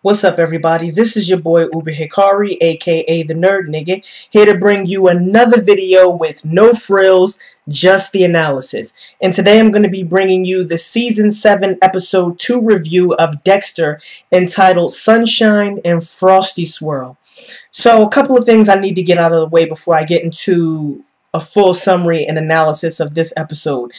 What's up, everybody? This is your boy Uber Hikari, aka the Nerd Nigga, here to bring you another video with no frills, just the analysis. And today I'm going to be bringing you the Season 7 Episode 2 review of Dexter, entitled Sunshine and Frosty Swirl. So, a couple of things I need to get out of the way before I get into a full summary and analysis of this episode.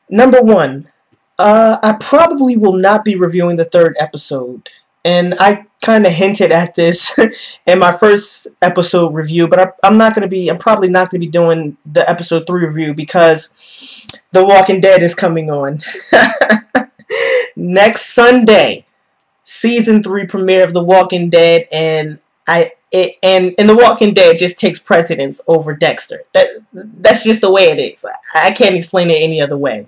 Number one, I probably will not be reviewing the third episode. And I kind of hinted at this in my first episode review, but I'm probably not going to be doing the episode 3 review because The Walking Dead is coming on. Next Sunday, Season 3 premiere of The Walking Dead, and The Walking Dead just takes precedence over Dexter. That's just the way it is. I can't explain it any other way.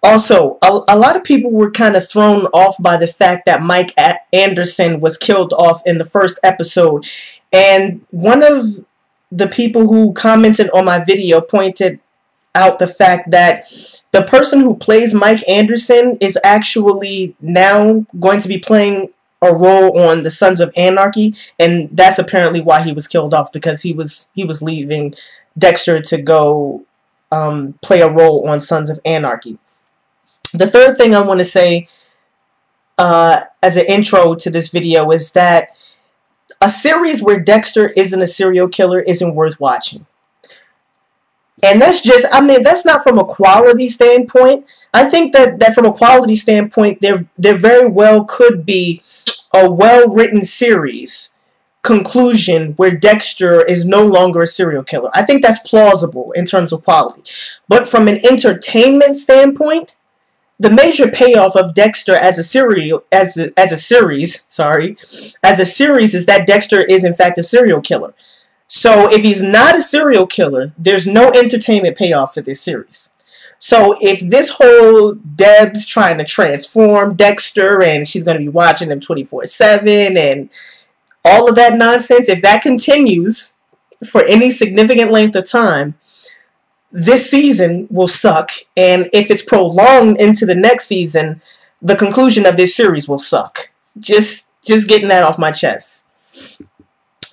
Also, a lot of people were kind of thrown off by the fact that Mike Anderson was killed off in the first episode. And one of the people who commented on my video pointed out the fact that the person who plays Mike Anderson is actually now going to be playing a role on the Sons of Anarchy. And that's apparently why he was killed off, because he was leaving Dexter to go play a role on Sons of Anarchy. The third thing I want to say as an intro to this video is that a series where Dexter isn't a serial killer isn't worth watching. And that's just, that's not from a quality standpoint. I think that from a quality standpoint, there very well could be a well-written series conclusion where Dexter is no longer a serial killer. I think that's plausible in terms of quality. But from an entertainment standpoint, the major payoff of Dexter as a series is that Dexter is in fact a serial killer. So if he's not a serial killer, there's no entertainment payoff for this series. So if this whole Deb's trying to transform Dexter and she's going to be watching him 24/7 and all of that nonsense, if that continues for any significant length of time, this season will suck, and if it's prolonged into the next season, the conclusion of this series will suck. Just getting that off my chest.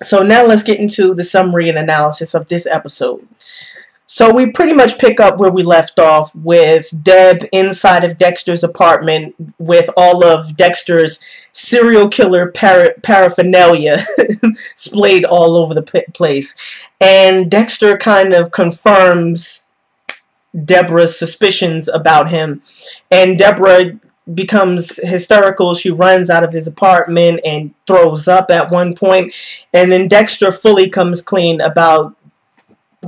So now let's get into the summary and analysis of this episode. So we pretty much pick up where we left off with Deb inside of Dexter's apartment with all of Dexter's serial killer paraphernalia splayed all over the place. And Dexter kind of confirms Deborah's suspicions about him. And Deborah becomes hysterical. She runs out of his apartment and throws up at one point. And then Dexter fully comes clean about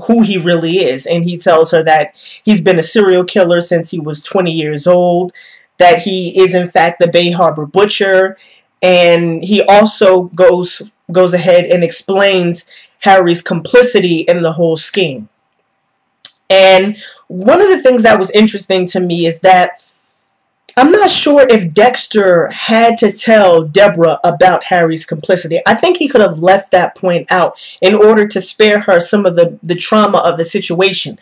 who he really is, and he tells her that he's been a serial killer since he was 20 years old, that he is in fact the Bay Harbor Butcher, and he also goes ahead and explains Harry's complicity in the whole scheme. And one of the things that was interesting to me is that I'm not sure if Dexter had to tell Deborah about Harry's complicity. I think he could have left that point out in order to spare her some of the trauma of the situation.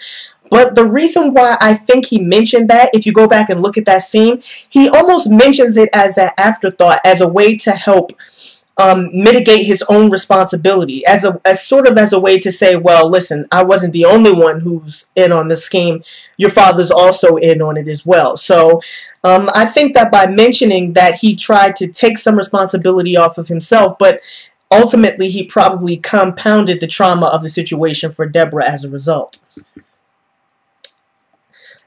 But the reason why I think he mentioned that, if you go back and look at that scene, he almost mentions it as an afterthought, as a way to help mitigate his own responsibility, as sort of as a way to say, well, listen, I wasn't the only one who's in on the scheme. Your father's also in on it as well. So I think that by mentioning that he tried to take some responsibility off of himself, but ultimately he probably compounded the trauma of the situation for Deborah as a result.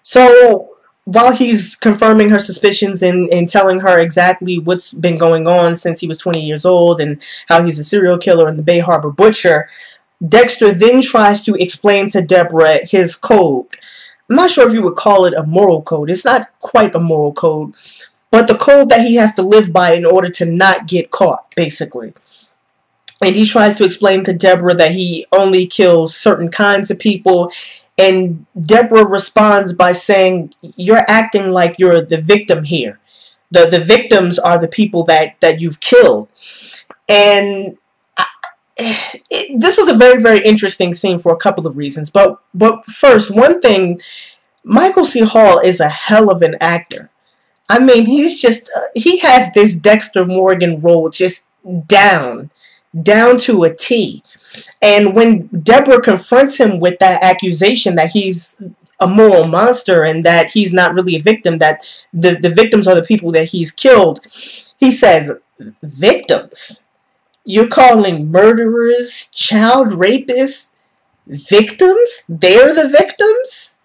So while he's confirming her suspicions and telling her exactly what's been going on since he was 20 years old and how he's a serial killer and the Bay Harbor Butcher, Dexter then tries to explain to Deborah his code. I'm not sure if you would call it a moral code. It's not quite a moral code, but the code that he has to live by in order to not get caught, basically. And he tries to explain to Deborah that he only kills certain kinds of people. And Deborah responds by saying, you're acting like you're the victim here. The victims are the people that you've killed. And this was a very, very interesting scene for a couple of reasons. But first, one thing, Michael C. Hall is a hell of an actor. I mean, he's just, he has this Dexter Morgan role just down, down to a T. And when Deborah confronts him with that accusation that he's a moral monster and that he's not really a victim, that the victims are the people that he's killed, he says, victims? You're calling murderers, child rapists, victims? They're the victims?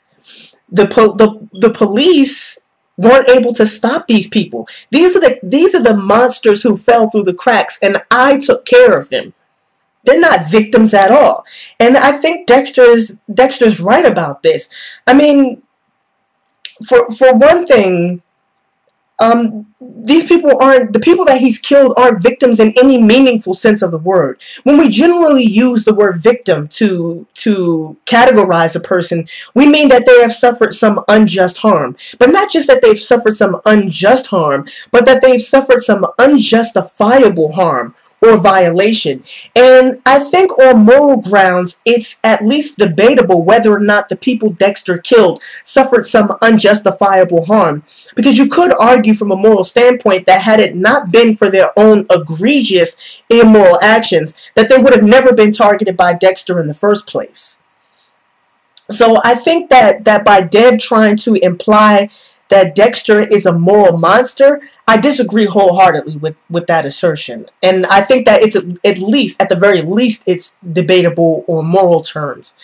The police weren't able to stop these people. These are the monsters who fell through the cracks, and I took care of them. They're not victims at all. And I think Dexter's right about this. I mean, for one thing, these people aren't, the people that he's killed aren't victims in any meaningful sense of the word. When we generally use the word victim to categorize a person, we mean that they have suffered some unjust harm. But not just that they've suffered some unjust harm, but that they've suffered some unjustifiable harm or violation. And I think on moral grounds, it's at least debatable whether or not the people Dexter killed suffered some unjustifiable harm. Because you could argue from a moral standpoint that had it not been for their own egregious immoral actions, that they would have never been targeted by Dexter in the first place. So I think that by Deb trying to imply that Dexter is a moral monster, I disagree wholeheartedly with that assertion. And I think that it's at the very least, it's debatable on moral terms.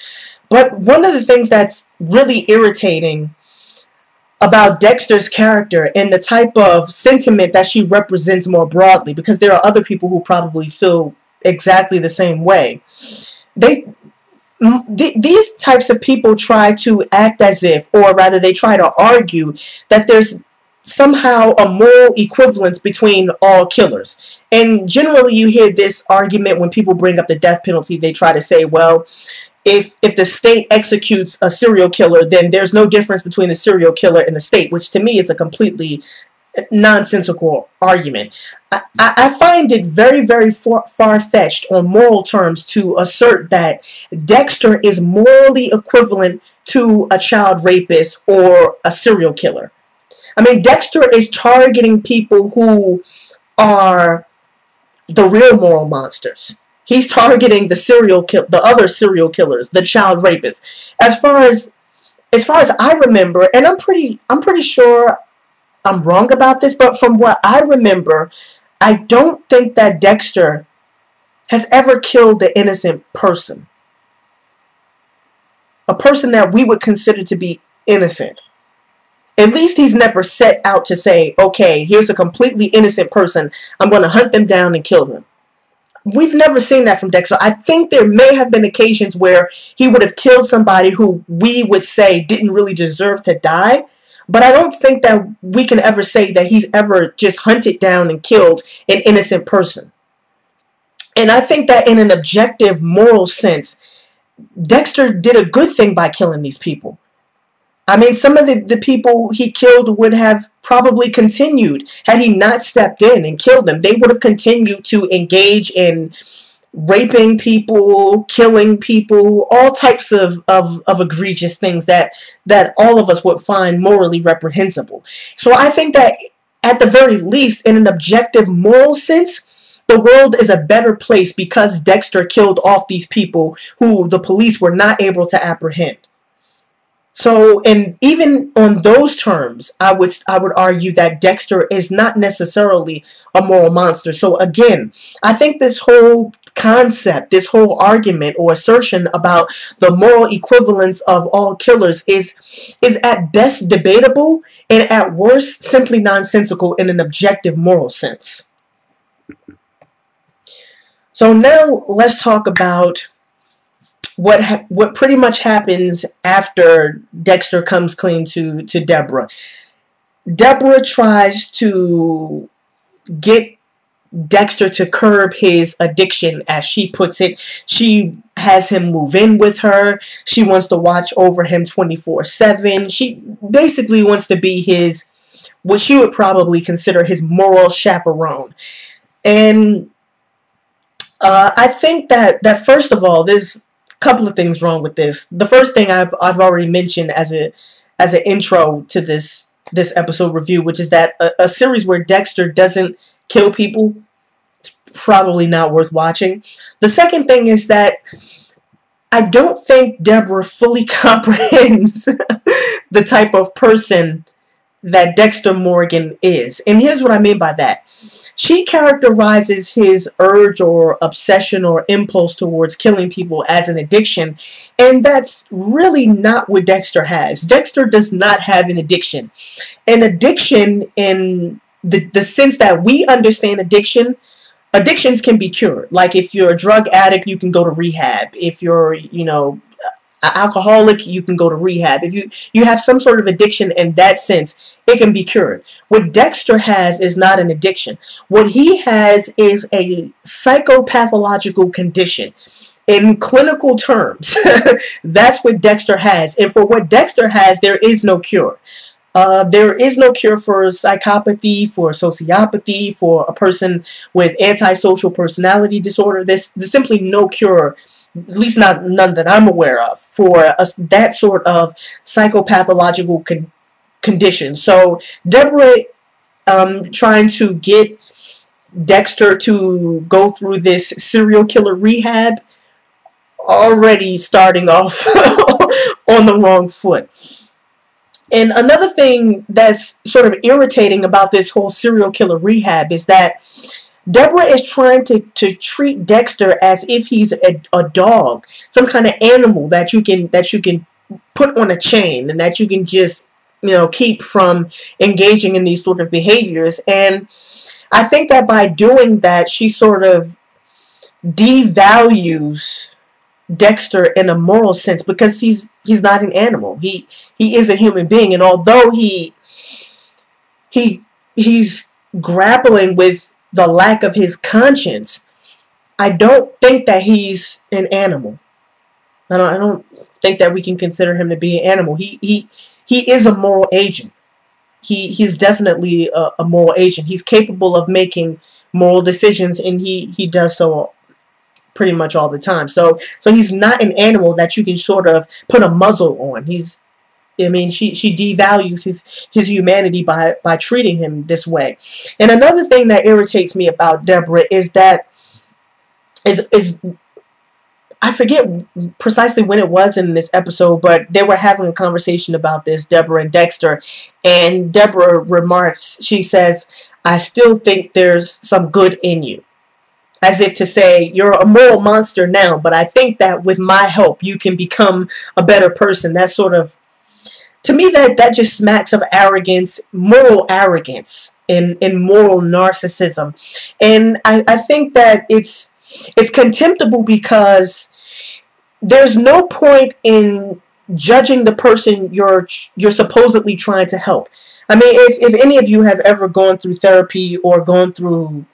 But one of the things that's really irritating about Dexter's character and the type of sentiment that she represents more broadly, because there are other people who probably feel exactly the same way, these types of people try to act as if, or rather they try to argue that there's somehow a moral equivalence between all killers. And generally you hear this argument when people bring up the death penalty. They try to say, well, if the state executes a serial killer, then there's no difference between the serial killer and the state, which to me is a completely nonsensical argument. I find it very, very far-fetched on moral terms to assert that Dexter is morally equivalent to a child rapist or a serial killer. I mean, Dexter is targeting people who are the real moral monsters. He's targeting the other serial killers, the child rapists. As far as I remember, and I'm pretty sure I'm wrong about this, but from what I remember, I don't think that Dexter has ever killed an innocent person. A person that we would consider to be innocent. At least he's never set out to say, okay, here's a completely innocent person. I'm going to hunt them down and kill them. We've never seen that from Dexter. I think there may have been occasions where he would have killed somebody who we would say didn't really deserve to die. But I don't think that we can ever say that he's ever just hunted down and killed an innocent person. And I think that in an objective moral sense, Dexter did a good thing by killing these people. I mean, some of the people he killed would have probably continued had he not stepped in and killed them. They would have continued to engage in raping people, killing people, all types of egregious things that all of us would find morally reprehensible. So I think that at the very least, in an objective moral sense, the world is a better place because Dexter killed off these people who the police were not able to apprehend. So, and even on those terms, I would argue that Dexter is not necessarily a moral monster. So again, I think this whole concept, this whole argument or assertion about the moral equivalence of all killers is at best debatable and at worst simply nonsensical in an objective moral sense. So now let's talk about what pretty much happens after Dexter comes clean to Deborah. Deborah tries to get Dexter to curb his addiction, as she puts it. She has him move in with her. She wants to watch over him 24/7. She basically wants to be his, what she would probably consider his moral chaperone. And I think that first of all, there's a couple of things wrong with this. The first thing I've already mentioned as an intro to this this episode review, which is that a series where Dexter doesn't kill people, it's probably not worth watching. The second thing is that I don't think Deborah fully comprehends the type of person that Dexter Morgan is. And here's what I mean by that. She characterizes his urge or obsession or impulse towards killing people as an addiction, and that's really not what Dexter has. Dexter does not have an addiction. An addiction, in the sense that we understand addiction, addictions can be cured. Like if you're a drug addict, you can go to rehab. If you're, an alcoholic, you can go to rehab. If you have some sort of addiction in that sense, it can be cured. What Dexter has is not an addiction. What he has is a psychopathological condition. In clinical terms, that's what Dexter has. And for what Dexter has, there is no cure. There is no cure for psychopathy, for sociopathy, for a person with antisocial personality disorder. There's simply no cure, at least none that I'm aware of, for that sort of psychopathological condition. So Deborah trying to get Dexter to go through this serial killer rehab, already starting off on the wrong foot. And another thing that's sort of irritating about this whole serial killer rehab is that Deborah is trying to treat Dexter as if he's a dog, some kind of animal that you can put on a chain and that you can just keep from engaging in these sort of behaviors. And I think that by doing that, she sort of devalues Dexter in a moral sense, because he's not an animal. He is a human being, and although he's grappling with the lack of his conscience, I don't think that he's an animal. I don't think that we can consider him to be an animal. He is a moral agent. He's definitely a moral agent. He's capable of making moral decisions, and he does so pretty much all the time. So he's not an animal that you can sort of put a muzzle on. She devalues his humanity by treating him this way. And another thing that irritates me about Deborah is that I forget precisely when it was in this episode, but they were having a conversation about this, Deborah and Dexter, and Deborah remarks, she says, "I still think there's some good in you." As if to say, you're a moral monster now, but I think that with my help, you can become a better person. That sort of, to me, that just smacks of arrogance, moral arrogance, and moral narcissism. And I think that it's contemptible, because there's no point in judging the person you're supposedly trying to help. I mean, if any of you have ever gone through therapy or gone through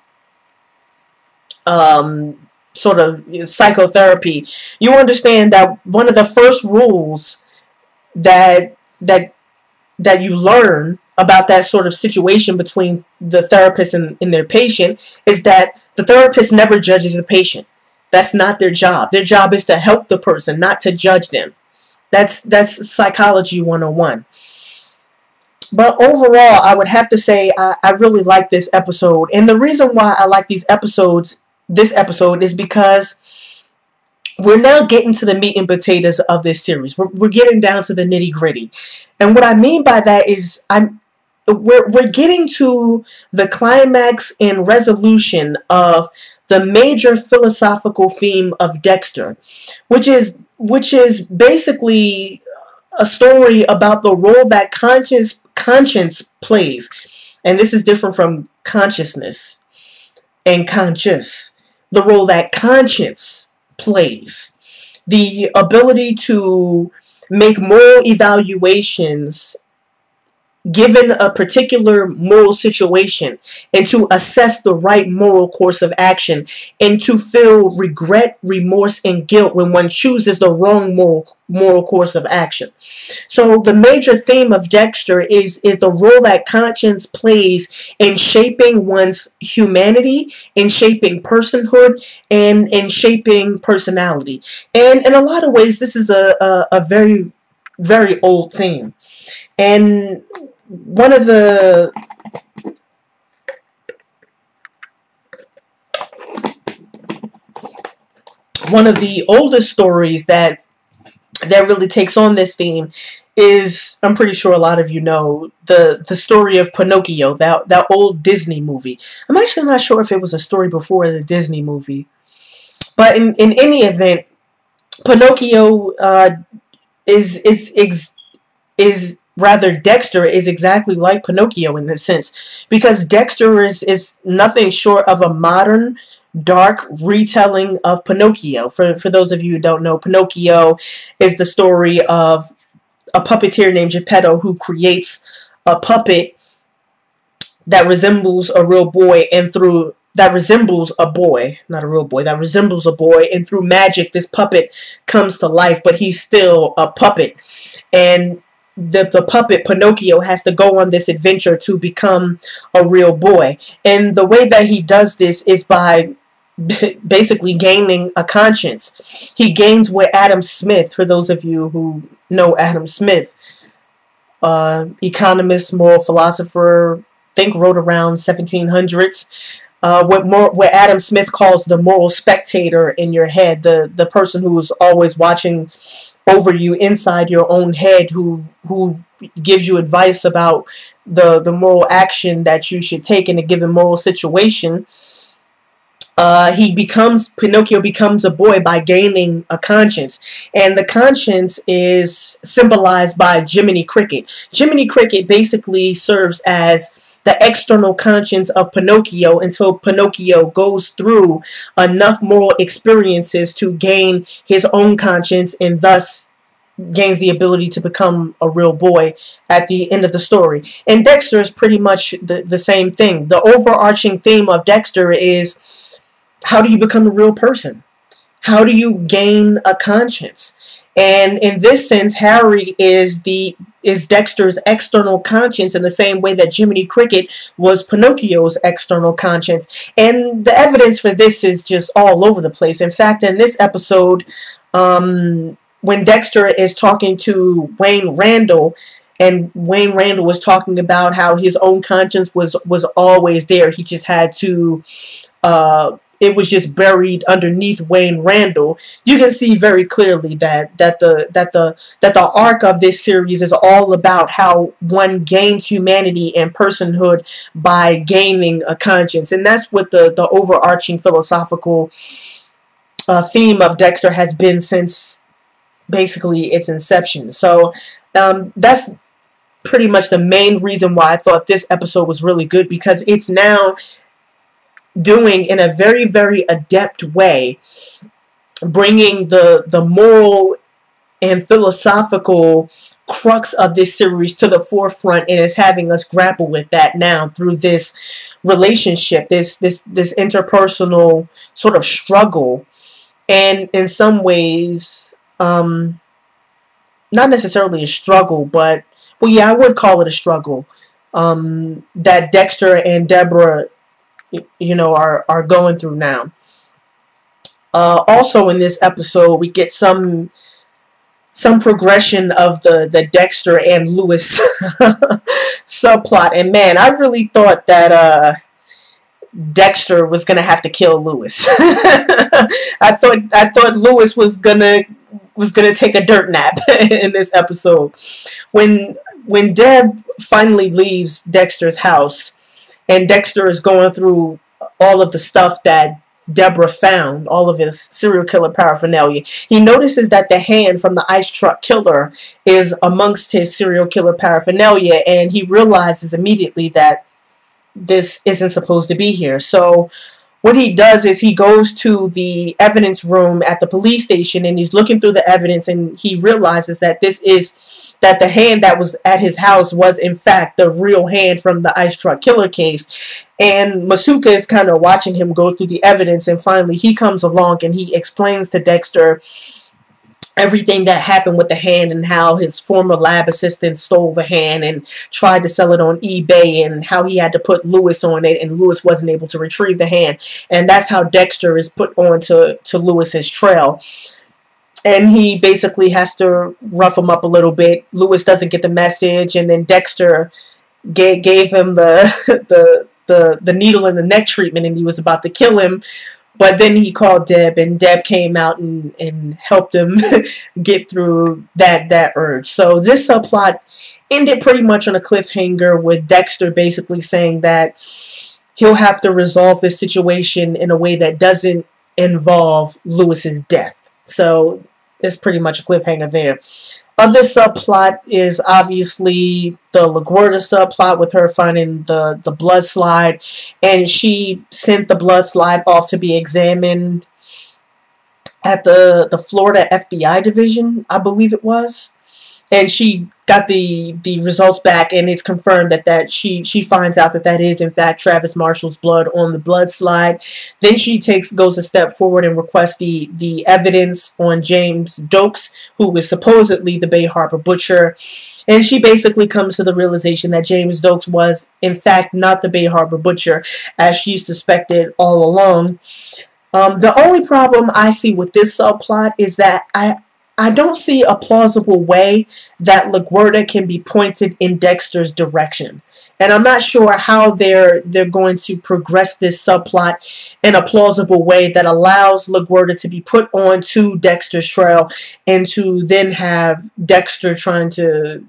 sort of psychotherapy, you understand that one of the first rules that you learn about that sort of situation between the therapist and their patient is that the therapist never judges the patient. That's not their job. Their job is to help the person, not to judge them. That's psychology 101. But overall, I would have to say I really like this episode. And the reason why I like this episode is because we're now getting to the meat and potatoes of this series. We're getting down to the nitty gritty. And what I mean by that is we're getting to the climax and resolution of the major philosophical theme of Dexter, which is basically a story about the role that conscience plays. And this is different from consciousness and conscious. The role that conscience plays. The ability to make moral evaluations given a particular moral situation, and to assess the right moral course of action, and to feel regret, remorse, and guilt when one chooses the wrong moral course of action. So the major theme of Dexter is the role that conscience plays in shaping one's humanity, in shaping personhood, and in shaping personality. And in a lot of ways, this is a very, very old theme. And one of the oldest stories that really takes on this theme is, I'm pretty sure a lot of you know, the story of Pinocchio, that old Disney movie. I'm actually not sure if it was a story before the Disney movie. But in any event, Pinocchio is rather, Dexter is exactly like Pinocchio in this sense, because Dexter is nothing short of a modern, dark retelling of Pinocchio. For those of you who don't know, Pinocchio is the story of a puppeteer named Geppetto who creates a puppet that resembles a real boy, and through that resembles a boy, not a real boy, that resembles a boy, and through magic this puppet comes to life, but he's still a puppet. And the puppet Pinocchio has to go on this adventure to become a real boy. And the way that he does this is by basically gaining a conscience. He gains what Adam Smith, for those of you who know Adam Smith, economist, moral philosopher, I think wrote around 1700s. What Adam Smith calls the moral spectator in your head, the person who is always watching over you inside your own head, who gives you advice about the moral action that you should take in a given moral situation. Pinocchio becomes a boy by gaining a conscience. And the conscience is symbolized by Jiminy Cricket. Jiminy Cricket basically serves as the external conscience of Pinocchio until Pinocchio goes through enough moral experiences to gain his own conscience, and thus gains the ability to become a real boy at the end of the story. And Dexter is pretty much the same thing. The overarching theme of Dexter is, how do you become a real person? How do you gain a conscience? And in this sense, Harry is Dexter's external conscience, in the same way that Jiminy Cricket was Pinocchio's external conscience. And the evidence for this is just all over the place. In fact, in this episode, when Dexter is talking to Wayne Randall, and Wayne Randall was talking about how his own conscience was always there. He just had to it was just buried underneath Wayne Randall. You can see very clearly that the arc of this series is all about how one gains humanity and personhood by gaining a conscience. And that's what the overarching philosophical theme of Dexter has been since basically its inception. So that's pretty much the main reason why I thought this episode was really good, because it's now doing, in a very, very adept way, bringing the moral and philosophical crux of this series to the forefront, and is having us grapple with that now through this relationship, this interpersonal sort of struggle, and in some ways, not necessarily a struggle, but, well, yeah, I would call it a struggle, that Dexter and Deborah, you know, are going through now. Also in this episode, we get some progression of the Dexter and Lewis subplot. And man, I really thought that Dexter was gonna have to kill Lewis. I thought Lewis was gonna take a dirt nap in this episode. When Deb finally leaves Dexter's house, and Dexter is going through all of the stuff that Deborah found, all of his serial killer paraphernalia, he notices that the hand from the ice truck killer is amongst his serial killer paraphernalia, and he realizes immediately that this isn't supposed to be here. So what he does is he goes to the evidence room at the police station, and he's looking through the evidence, and he realizes that that the hand that was at his house was in fact the real hand from the ice truck killer case. And Masuka is kind of watching him go through the evidence, and finally he comes along and he explains to Dexter everything that happened with the hand, and how his former lab assistant stole the hand and tried to sell it on eBay, and how he had to put Lewis on it, and Lewis wasn't able to retrieve the hand. And that's how Dexter is put on to Lewis's trail. And he basically has to rough him up a little bit. Lewis doesn't get the message, and then Dexter gave him the needle in the neck treatment, and he was about to kill him. But then he called Deb, and Deb came out and helped him get through that urge. So this subplot ended pretty much on a cliffhanger, with Dexter basically saying that he'll have to resolve this situation in a way that doesn't involve Lewis's death. So it's pretty much a cliffhanger there. Other subplot is obviously the LaGuardia subplot, with her finding the blood slide, and she sent the blood slide off to be examined at the Florida FBI division, I believe it was. And she got the results back, and it's confirmed that she finds out that is in fact Travis Marshall's blood on the blood slide. Then she goes a step forward and requests the evidence on James Dokes, who is supposedly the Bay Harbor Butcher. And she basically comes to the realization that James Dokes was in fact not the Bay Harbor Butcher, as she suspected all along. The only problem I see with this subplot is that I don't see a plausible way that LaGuardia can be pointed in Dexter's direction. And I'm not sure how they're going to progress this subplot in a plausible way that allows LaGuardia to be put onto Dexter's trail, and to then have Dexter trying to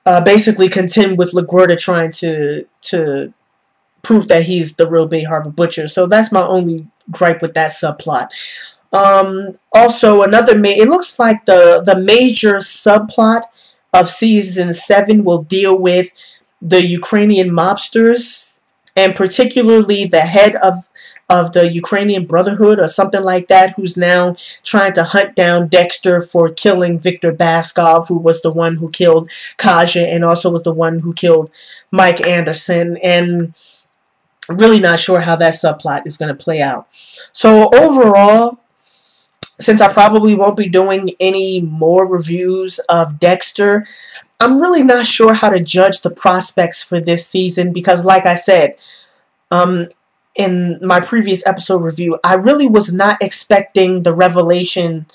basically contend with LaGuardia trying to prove that he's the real Bay Harbor Butcher. So that's my only gripe with that subplot. Also, it looks like the major subplot of season 7 will deal with the Ukrainian mobsters, and particularly the head of the Ukrainian Brotherhood or something like that, who's now trying to hunt down Dexter for killing Viktor Baskov, who was the one who killed Kaja and also was the one who killed Mike Anderson. And I'm really not sure how that subplot is going to play out. So overall, since I probably won't be doing any more reviews of Dexter, I'm really not sure how to judge the prospects for this season, because like I said in my previous episode review, I really was not expecting the revelation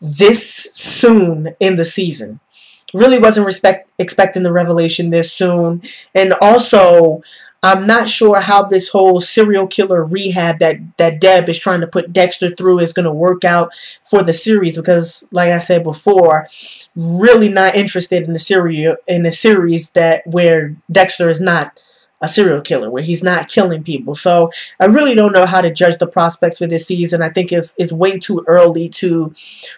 this soon in the season. Really wasn't expecting the revelation this soon. And also, I'm not sure how this whole serial killer rehab that Deb is trying to put Dexter through is going to work out for the series, because, like I said before, really not interested in the series where Dexter is not a serial killer, where he's not killing people. So I really don't know how to judge the prospects for this season. I think it's way too early to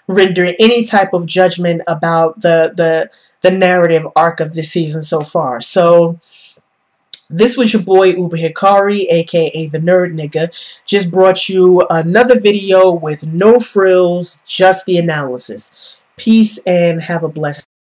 render any type of judgment about the narrative arc of this season so far. So this was your boy Uber Hikari, aka the Nerd Nigga. Just brought you another video with no frills, just the analysis. Peace and have a blessed